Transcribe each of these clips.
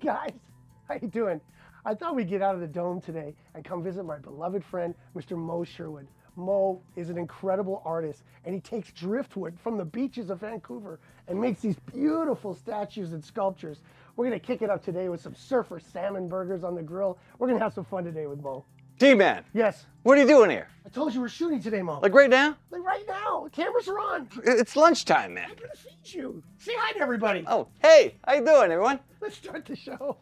guys, how you doing? I thought we'd get out of the dome today and come visit my beloved friend, Mr. Mo Sherwood. Mo is an incredible artist, and he takes driftwood from the beaches of Vancouver and makes these beautiful statues and sculptures. We're gonna kick it up today with some surfer salmon burgers on the grill. We're gonna have some fun today with Mo. D-Man. Yes. What are you doing here? I told you we're shooting today, Mo. Like right now? Like right now. The cameras are on. It's lunchtime, man. I'm gonna feed you. Say hi to everybody. Oh, hey, how you doing, everyone? Let's start the show.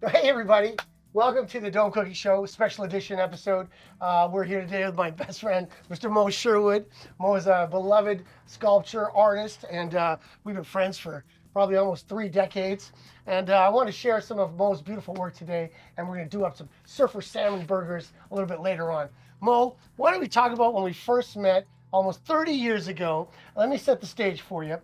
Hey, everybody. Welcome to the Dome Cookie Show, special edition episode. We're here today with my best friend, Mr. Mo Sherwood. Mo is a beloved sculpture artist, and we've been friends for probably almost 3 decades. And I want to share some of Mo's beautiful work today, and we're going to do up some surfer salmon burgers a little bit later on. Mo, why don't we talk about when we first met almost 30 years ago? Let me set the stage for you.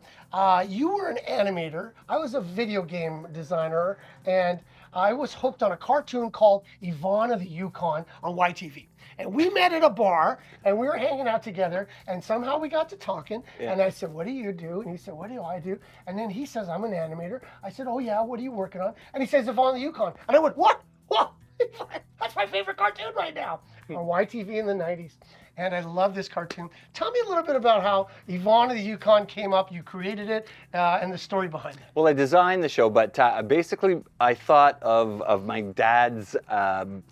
You were an animator. I was a video game designer, and I was hooked on a cartoon called Yvonne of the Yukon on YTV. And we met at a bar, and we were hanging out together, and somehow we got to talking, and I said, what do you do? And he said, what do I do? And then he says, I'm an animator. I said, oh yeah, what are you working on? And he says, Yvonne of the Yukon. And I went, what? What? That's my favorite cartoon right now. On YTV in the 90s. And I love this cartoon. Tell me a little bit about how Yvonne of the Yukon came up, you created it, and the story behind it. Well, I designed the show, but basically I thought of my dad's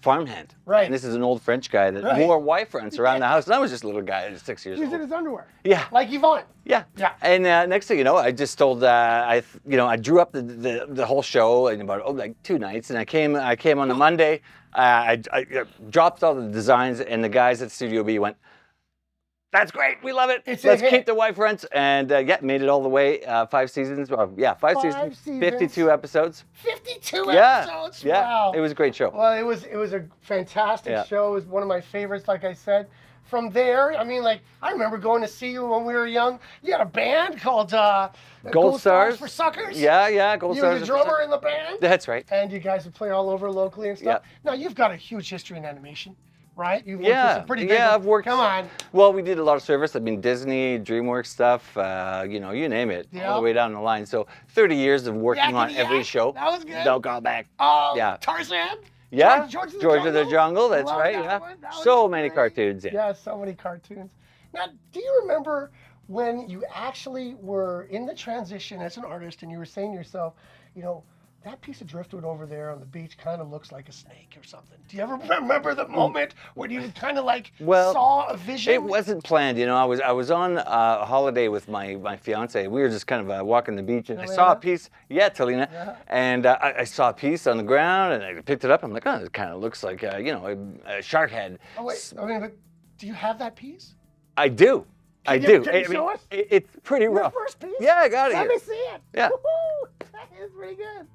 farmhand. Right. And this is an old French guy that wore Y-fronts around the house. And I was just a little guy, 6 years He was old. in his underwear. Yeah. Like Yvonne. Yeah. Yeah. And next thing you know, I just told I drew up the whole show in about like 2 nights, and I came on the Monday. I dropped all the designs, and the guys at Studio B went, "That's great, we love it. Let's keep the Y-fronts," and made it all the way. 5 seasons. 5 seasons. 52 episodes. 52 episodes. Yeah. Wow. It was a great show. Well, it was a fantastic show. It was one of my favorites, like I said. From there, I mean, like, I remember going to see you when we were young. You had a band called Gold Stars for Suckers. Yeah, Gold Stars. You were the drummer in the band. That's right. And you guys would play all over locally and stuff. Yeah. Now, you've got a huge history in animation, right? You've worked with some pretty big I've worked. Come on. Well, we did a lot of service. I mean, Disney, DreamWorks stuff, you name it, all the way down the line. So 30 years of working on every show. That was good. No callback. Oh, yeah. Tarzan? Yeah, George of the Jungle, that's Love right, that yeah. one. So many cartoons, Yeah, so many cartoons. Now, do you remember when you actually were in the transition as an artist and you were saying to yourself, that piece of driftwood over there on the beach kind of looks like a snake or something? Do you ever remember the moment when you kind of like saw a vision? It wasn't planned, I was on a holiday with my fiance. We were just kind of walking the beach, and I saw a piece. Yeah, Talina. Yeah. And I saw a piece on the ground, and I picked it up. I'm like, oh, it kind of looks like a shark head. Oh wait, but do you have that piece? I do. Can you show us? It's pretty rough. Your first piece? Yeah, I got it. Let me see it. Yeah. Woo-hoo. That is pretty good.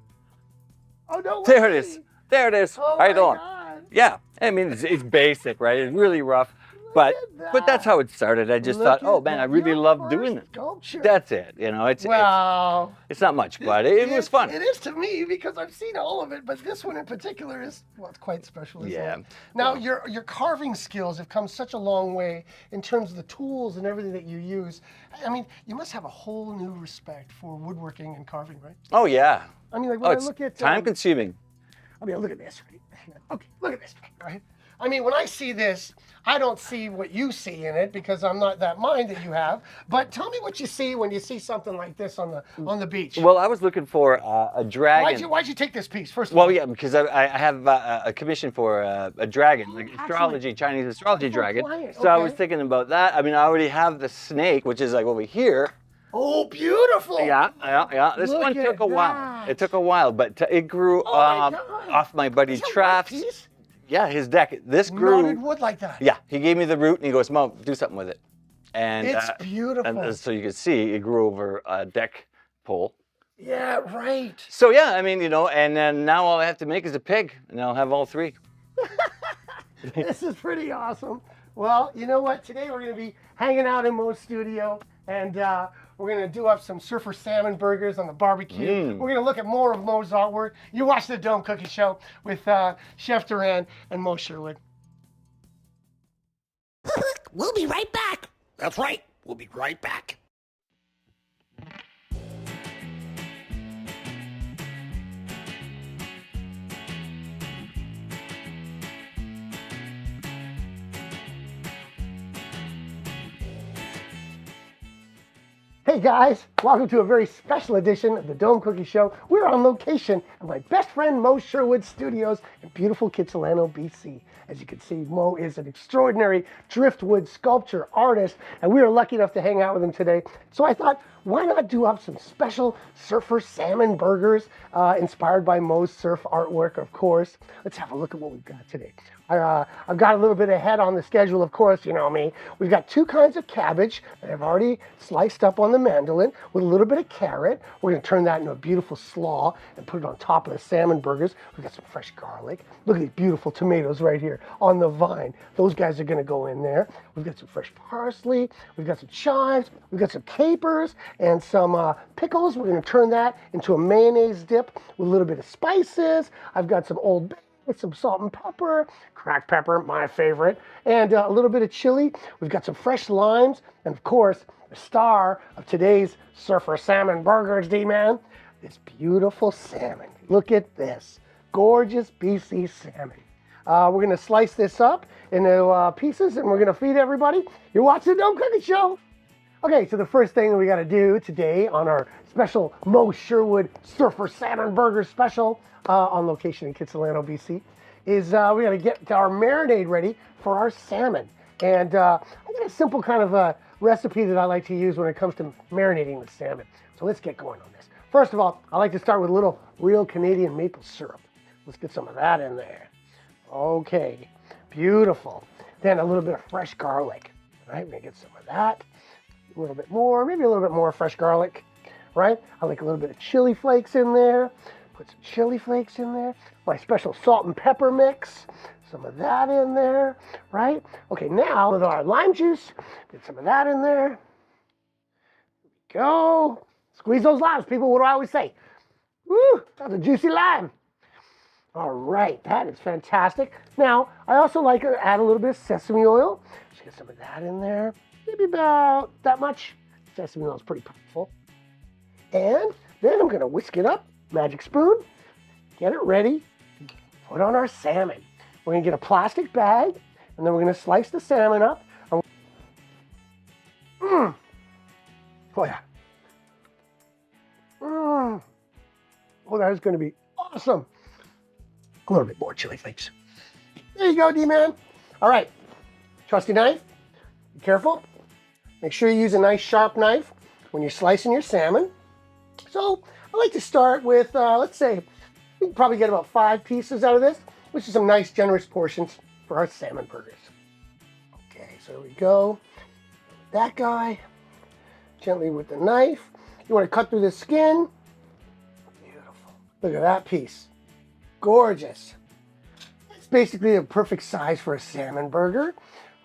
Oh, no way. There it is. There it is. Oh, how you doing? God. Yeah. I mean, it's basic, right? It's really rough. But that's how it started. I just thought, oh man, I really love doing it. Sculpture. That's it. It's not much, but it was fun. It is to me because I've seen all of it, but this one in particular is it's quite special. Yeah. Now your carving skills have come such a long way in terms of the tools and everything that you use. I mean, you must have a whole new respect for woodworking and carving, right? Oh yeah. I mean, like when I look at time consuming. I mean, look at this. Right? Okay, look at this, right? I mean, when I see this, I don't see what you see in it because I'm not that mind that you have. But tell me what you see when you see something like this on the beach. Well, I was looking for a dragon. Why'd you take this piece first of all? Well, yeah, because I have a commission for a dragon, like astrology, Chinese astrology dragon. So I was thinking about that. I mean, I already have the snake, which is like over here. Oh, beautiful! Yeah. This one took a while. It took a while, but it grew off my buddy Traff's. Yeah, his deck. This grew. Knotted wood like that. Yeah, he gave me the root and he goes, Mo, do something with it. And it's beautiful. And so you can see it grew over a deck pole. Yeah, right. So yeah, I mean, and then now all I have to make is a pig, and I'll have all 3. This is pretty awesome. Well, you know what? Today we're going to be hanging out in Mo's studio, and we're going to do up some surfer salmon burgers on the barbecue. We're going to look at more of Mo's artwork. You watch the Dome Cookie Show with Chef Duran and Mo Sherwood. We'll be right back. That's right. We'll be right back. Hey guys, welcome to a very special edition of the Dome Cookie Show. We're on location at my best friend Mo Sherwood studios in beautiful Kitsilano, BC. As you can see, Mo is an extraordinary driftwood sculpture artist, and we are lucky enough to hang out with him today. So I thought, why not do up some special surfer salmon burgers inspired by Mo's surf artwork, of course. Let's have a look at what we've got today. I've got a little bit ahead on the schedule, of course, you know me. We've got two kinds of cabbage that I've already sliced up on the mandolin with a little bit of carrot. We're gonna turn that into a beautiful slaw and put it on top of the salmon burgers. We've got some fresh garlic. Look at these beautiful tomatoes right here on the vine. Those guys are gonna go in there. We've got some fresh parsley. We've got some chives. We've got some capers and some pickles. We're gonna turn that into a mayonnaise dip with a little bit of spices. I've got some Old Bay, some salt and pepper, cracked pepper, my favorite, and a little bit of chili. We've got some fresh limes, and of course, the star of today's Surfer Salmon Burgers, D-Man, this beautiful salmon. Look at this, gorgeous BC salmon. We're gonna slice this up into pieces, and we're gonna feed everybody. You're watching the Dome Cookie Show. Okay, so the first thing that we gotta do today on our special Mo Sherwood Surfer Salmon Burger special on location in Kitsilano, BC, is we gotta get our marinade ready for our salmon. And I got a simple kind of a recipe that I like to use when it comes to marinating the salmon. So let's get going on this. First of all, I like to start with a little real Canadian maple syrup. Let's get some of that in there. Okay, beautiful. Then a little bit of fresh garlic. All right, we're gonna get some of that. A little bit more, maybe a little bit more fresh garlic, right? I like a little bit of chili flakes in there. Put some chili flakes in there. My special salt and pepper mix. Some of that in there, right? Okay, now with our lime juice, get some of that in there. Here we go. Squeeze those limes, people. What do I always say? Woo, that's a juicy lime. All right, that is fantastic. Now, I also like to add a little bit of sesame oil. Just get some of that in there. Maybe about that much. Sesame oil is pretty powerful. And then I'm gonna whisk it up, magic spoon, get it ready, put on our salmon. We're gonna get a plastic bag, and then we're gonna slice the salmon up. Oh yeah. Oh, that is gonna be awesome. A little bit more chili flakes. There you go, D-Man. All right, trusty knife, be careful. Make sure you use a nice sharp knife when you're slicing your salmon. So I like to start with, let's say, we can probably get about 5 pieces out of this, which is some nice generous portions for our salmon burgers. Okay, so here we go. That guy, gently with the knife. You want to cut through the skin. Beautiful. Look at that piece. Gorgeous. It's basically a perfect size for a salmon burger.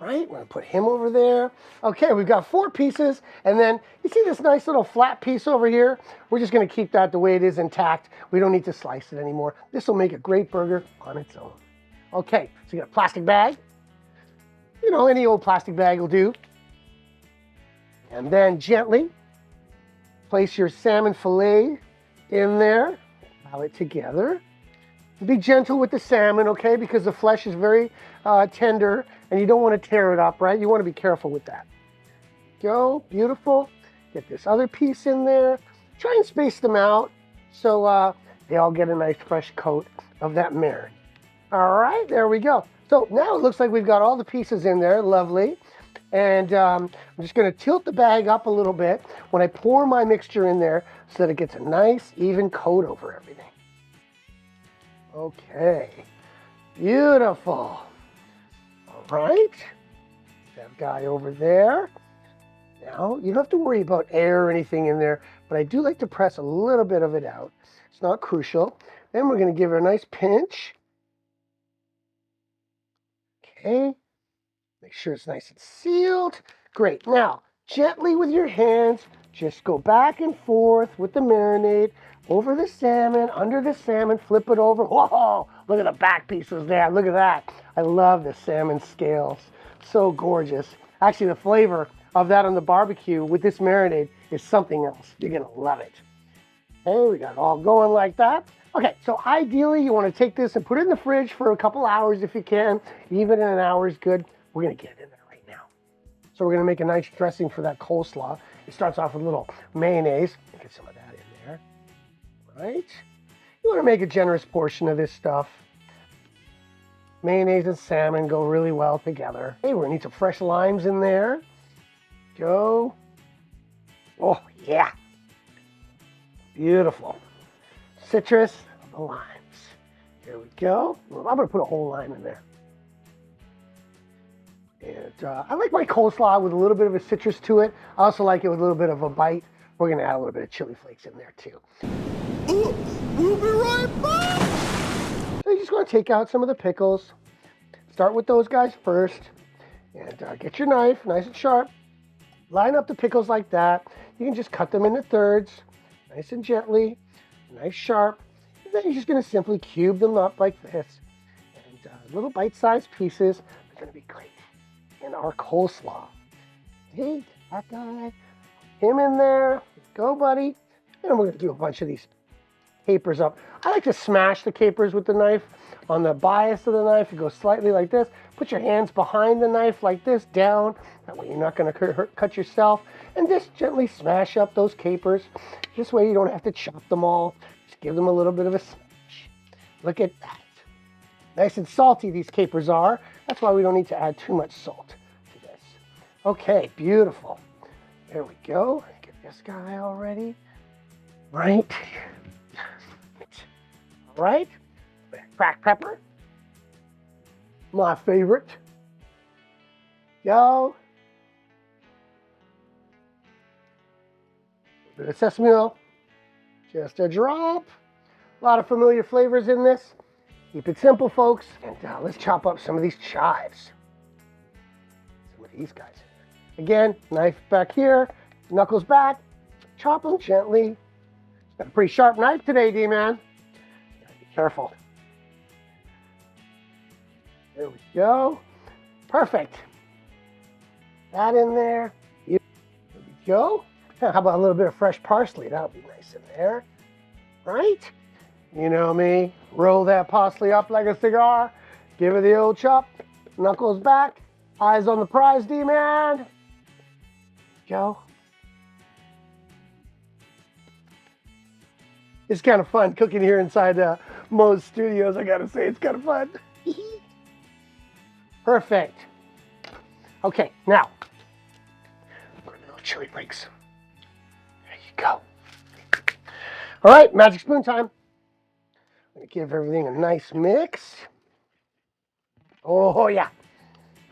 Right, I'm gonna put him over there. Okay, we've got 4 pieces, and then you see this nice little flat piece over here? We're just gonna keep that the way it is intact. We don't need to slice it anymore. This will make a great burger on its own. Okay, so you got a plastic bag. You know, any old plastic bag will do. And then gently place your salmon fillet in there. Allow it together. Be gentle with the salmon, okay, because the flesh is very tender and you don't want to tear it up, right? You want to be careful with that. Go, beautiful. Get this other piece in there. Try and space them out so they all get a nice fresh coat of that marinade. All right, there we go. So now it looks like we've got all the pieces in there, lovely. And I'm just gonna tilt the bag up a little bit when I pour my mixture in there so that it gets a nice, even coat over everything. Okay, beautiful. All right, that guy over there. Now, you don't have to worry about air or anything in there, but I do like to press a little bit of it out. It's not crucial. Then we're gonna give it a nice pinch. Okay, make sure it's nice and sealed. Great, now, gently with your hands, just go back and forth with the marinade over the salmon, under the salmon, flip it over. Whoa, look at the back pieces there. Look at that. I love the salmon scales. So gorgeous. Actually, the flavor of that on the barbecue with this marinade is something else. You're gonna love it. Okay, we got it all going like that. Okay, so ideally you wanna take this and put it in the fridge for a couple hours if you can. Even in an hour is good. We're gonna get it in there right now. So we're gonna make a nice dressing for that coleslaw. It starts off with a little mayonnaise. Get some of that in there, right? You wanna make a generous portion of this stuff. Mayonnaise and salmon go really well together. Hey, we're gonna need some fresh limes in there. Go. Oh, yeah. Beautiful. Citrus, the limes. Here we go. I'm gonna put a whole lime in there. And I like my coleslaw with a little bit of a citrus to it. I also like it with a little bit of a bite. We're gonna add a little bit of chili flakes in there too. We'll be right back. So you just wanna take out some of the pickles. Start with those guys first. And get your knife nice and sharp. Line up the pickles like that. You can just cut them into thirds, nice and gently, nice sharp. And then you're just gonna simply cube them up like this. And little bite-sized pieces are gonna be great in our coleslaw. Hey, that guy, him in there, go buddy. And we're gonna do a bunch of these capers up. I like to smash the capers with the knife. On the bias of the knife, you go slightly like this. Put your hands behind the knife like this, down. That way you're not gonna cut yourself. And just gently smash up those capers. This way you don't have to chop them all. Just give them a little bit of a smash. Look at that. Nice and salty these capers are. That's why we don't need to add too much salt to this. Okay, beautiful. There we go. Get this guy all ready. Right. All right. Cracked pepper. My favorite. Go. A bit of sesame oil. Just a drop. A lot of familiar flavors in this. Keep it simple, folks. And let's chop up some of these chives. Some of these guys. Again, knife back here, knuckles back. Chop them gently. Got a pretty sharp knife today, D-Man. Be careful. There we go. Perfect. That in there. There we go. Now, how about a little bit of fresh parsley? That'll be nice in there. Right? You know me. Roll that parsley up like a cigar. Give it the old chop. Knuckles back. Eyes on the prize, D-Man. Go. It's kind of fun cooking here inside Mo's studios. I gotta say, it's kind of fun. Perfect. Okay, now, little chili flakes. There you go. All right, magic spoon time. I'm gonna give everything a nice mix. Oh yeah.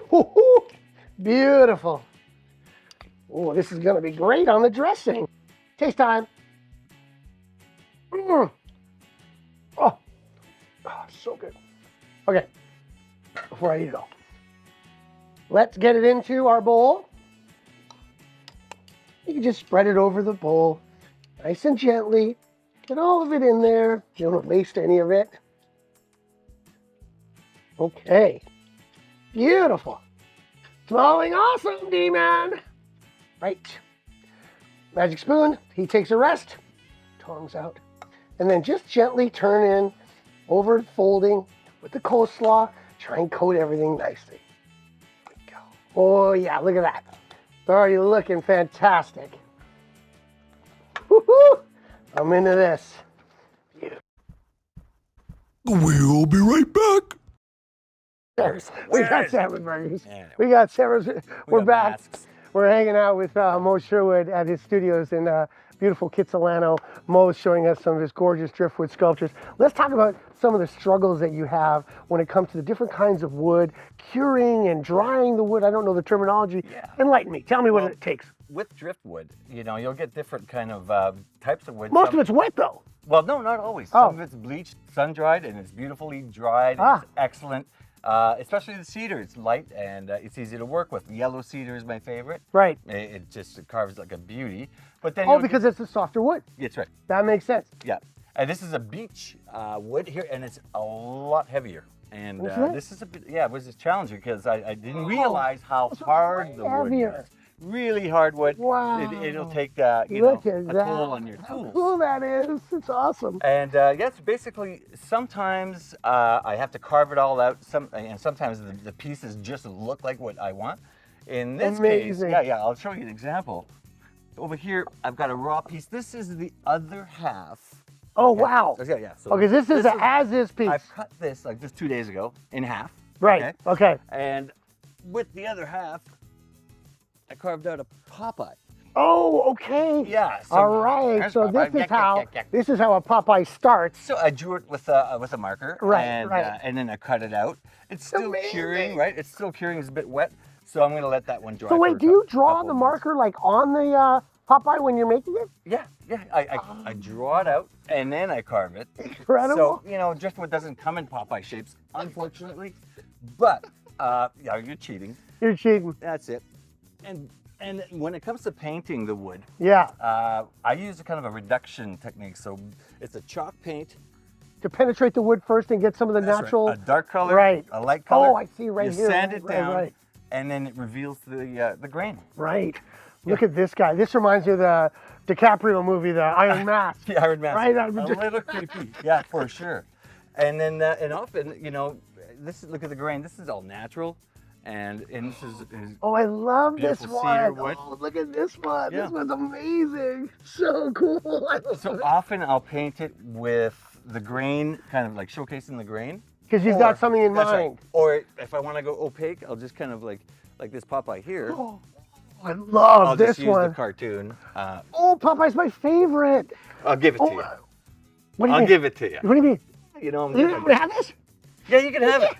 Woo-hoo. Beautiful. Oh, this is gonna be great on the dressing. Taste time. Mm. Oh, so good. Okay, before I eat it all, let's get it into our bowl. You can just spread it over the bowl, nice and gently. Get all of it in there. You don't waste any of it. Okay, beautiful. Smelling awesome, D-Man. Right. Magic spoon, he takes a rest. Tongs out. And then just gently turn in, over folding with the coleslaw. Try and coat everything nicely. There we go. Oh yeah, look at that. It's already looking fantastic. Woohoo! I'm into this. Beautiful. We'll be right back. We got Salmon Burgers. Yeah. We got Salmon. We're got back. masks. We're hanging out with Mo Sherwood at his studios in beautiful Kitsilano. Mo is showing us some of his gorgeous driftwood sculptures. Let's talk about some of the struggles that you have when it comes to the different kinds of wood, curing and drying the wood. I don't know the terminology. Yeah. Enlighten me. Tell me what it takes. With driftwood, you know, you'll get different kind of types of wood. Most of it's wet though. Well, no, not always. Oh. Some of it's bleached, sun-dried, and it's beautifully dried. Ah. It's excellent. Especially the cedar. It's light and it's easy to work with. Yellow cedar is my favorite. Right. It just carves like a beauty. But then Oh, because it's a softer wood. that's right. That makes sense. Yeah. And this is a beech wood here, and it's a lot heavier. And Isn't it? this is a bit, yeah, it was a challenge because I didn't realize how hard the wood heavier. is. Really hard wood. Wow. It'll take you Look know, at a that. toll on your How tools. cool that is. It's awesome. And yes, basically, sometimes I have to carve it all out. And sometimes the pieces just look like what I want. In this Amazing. case, yeah, I'll show you an example. Over here, I've got a raw piece. This is the other half. Oh, Okay. wow. So, yeah. So Okay, this is an as-is piece. I cut this like just 2 days ago in half. Right, okay. And with the other half, I carved out a Popeye. Oh, okay. Yeah. So All right. there's So Popeye. this is how a Popeye starts. So I drew it with a marker. Right, and, right. And then I cut it out. It's still Amazing. curing, right? It's still curing. It's a bit wet. So I'm going to let that one dry. So wait, for do you a draw couple the of marker like on the Popeye when you're making it? Yeah. I draw it out and then I carve it. Incredible. So, driftwood doesn't come in Popeye shapes, unfortunately. But, yeah, you're cheating. You're cheating. That's it. And when it comes to painting the wood, Yeah. I use a kind of a reduction technique. So it's a chalk paint. To penetrate the wood first and get some of the That's natural. right. A dark color, Right. a light color. Oh, I see right you here. sand Right, it right, down, right. and then it reveals the grain. Right. Look at this guy. This reminds me of the DiCaprio movie, The Iron Mask. The Iron Mask. Right. A little creepy. Yeah, for sure. And then, and often, look at the grain. This is all natural. And this is Oh, I love this beautiful cedar one. wood. Oh, look at this one. Yeah. This one's amazing. So cool. I love so it. often I'll paint it with the grain, kind of like showcasing the grain. Because you've got something in That's right. mind. Or if I want to go opaque, I'll just kind of like this Popeye here. Oh, I love I'll this just use one. the cartoon. Oh, Popeye's my favorite. I'll give it to you. What do you I'll mean? give it to you. What do you mean? I'm You good. want to have this? Yeah, you can have it.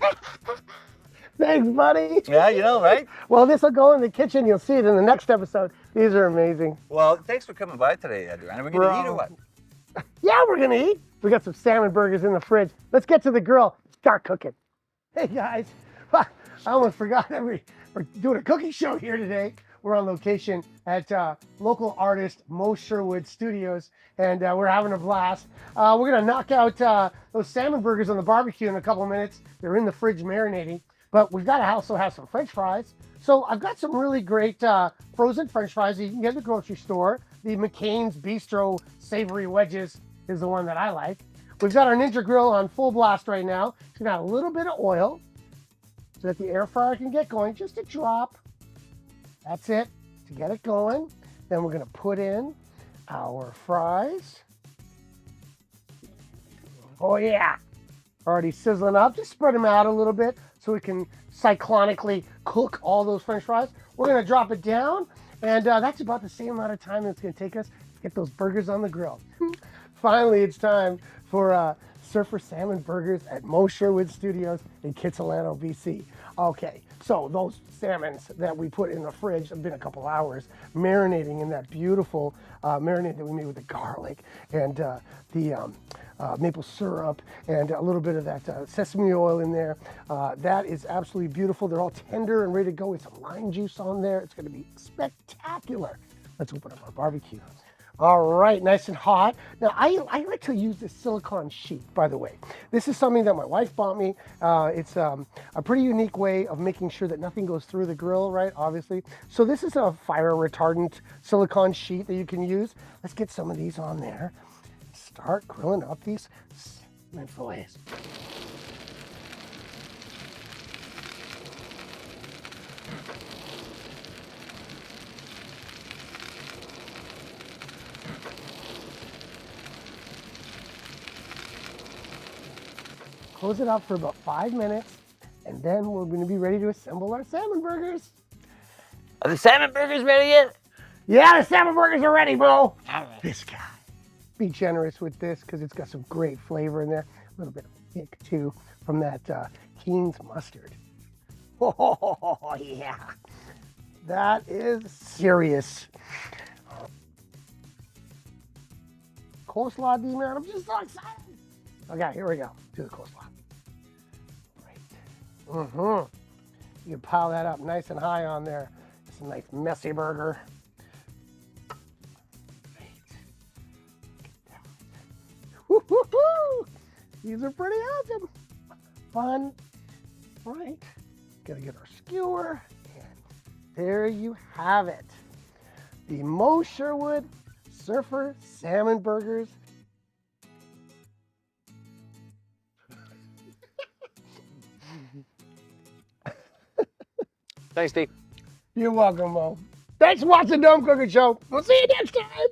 Thanks, buddy. Yeah, right? Well, this will go in the kitchen. You'll see it in the next episode. These are amazing. Well, thanks for coming by today, Duran. Are we going to eat or what? Yeah, we're going to eat. We got some salmon burgers in the fridge. Let's get to the grill. Start cooking. Hey, guys. I almost forgot that we're doing a cooking show here today. We're on location at local artist Mo Sherwood Studios, and we're having a blast. We're going to knock out those salmon burgers on the barbecue in a couple of minutes. They're in the fridge marinating, but we've got to also have some French fries. So I've got some really great frozen French fries that you can get at the grocery store. The McCain's Bistro Savory Wedges is the one that I like. We've got our Ninja Grill on full blast right now. It's going to add a little bit of oil so that the air fryer can get going, just a drop. That's it, to get it going. Then we're gonna put in our fries. Oh yeah, already sizzling up. Just spread them out a little bit so we can cyclonically cook all those French fries. We're gonna drop it down, and that's about the same amount of time it's gonna take us to get those burgers on the grill. Finally, it's time for Surfer Salmon Burgers at Mo Sherwood Studios in Kitsilano, BC. Okay, so those salmons that we put in the fridge have been a couple hours marinating in that beautiful marinade that we made with the garlic and the maple syrup and a little bit of that sesame oil in there. That is absolutely beautiful. They're all tender and ready to go with some lime juice on there. It's going to be spectacular. Let's open up our barbecue. All right, nice and hot. Now, I like to use this silicone sheet, by the way. This is something that my wife bought me. It's a pretty unique way of making sure that nothing goes through the grill, right, obviously. So this is a fire retardant silicone sheet that you can use. Let's get some of these on there. Start grilling up these salmon fillets. Close it up for about 5 minutes, and then we're going to be ready to assemble our salmon burgers. Are the salmon burgers ready yet? Yeah, the salmon burgers are ready, bro. This guy. Be generous with this because it's got some great flavor in there. A little bit of kick too from that Keen's mustard. Oh yeah, that is serious. Coleslaw, D-man, I'm just so excited. Okay, here we go. Do the coleslaw. Right. You can pile that up nice and high on there. It's a nice messy burger. Woo-hoo-hoo! These are pretty awesome. Fun. Right. Gotta get our skewer. And there you have it. The Mo Sherwood Surfer Salmon Burgers. Thanks, Steve. You're welcome, Mo. Thanks for watching the Dome Cooking Show. We'll see you next time.